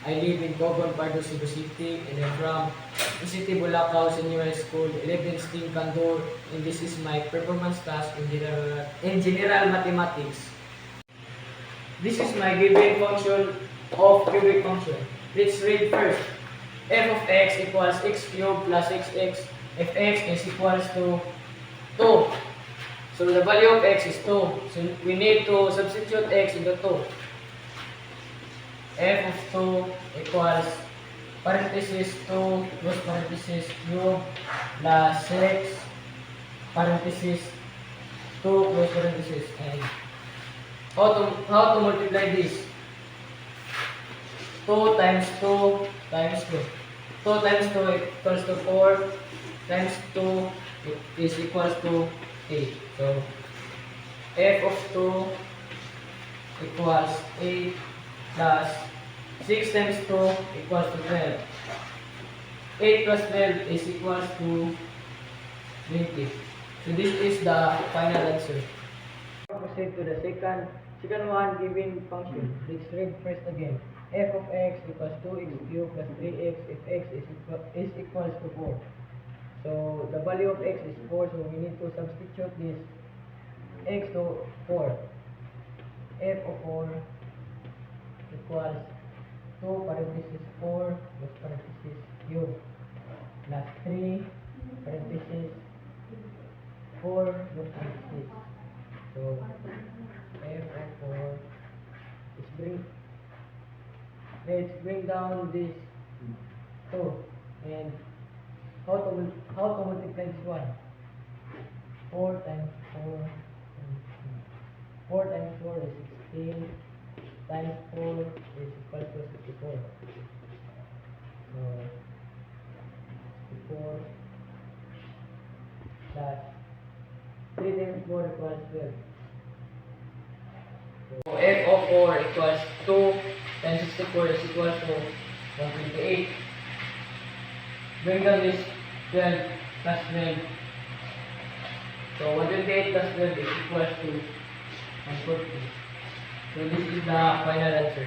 I live in Cogon, Pardo, Cebu City, and I'm from City Bulacau Senior High School, 11th Stream Candor, and this is my performance task in general mathematics. This is my given function of cubic function. Let's read first. F of x equals x cubed plus xx. If x is equals to 2. So the value of x is 2. So we need to substitute x into 2. F of 2 equals parenthesis 2 close parenthesis cube plus 6 parenthesis 2 close parenthesis. And how to multiply this? 2 times 2 times 2. 2 times 2 equals to 4 times 2 is equals to 8. So f of 2 equals 8 plus 6 times 2 equals to 12. 8 plus 12 is equals to 20. So this is the final answer. Proceed to the second one given function. Let's read first again. F of x equals 2x cubed plus 3x if x is equals to 4. So the value of x is 4, so we need to substitute this x to 4. F of 4 equals 2 parenthesis 4 plus parenthesis cube plus 3 parenthesis 4 plus parenthesis. So f of 4 let's bring down this 2 and how to multiply this one. 4 times 4 4 times 4 is 16 times 4 is equal to 64. So 64 plus 3 times 4 equals 12. So f of 4 equals 2 times 64 is equal to 128. Bring down this 12 plus 12. So 128 plus 12 is equal to 140. So this is the final answer.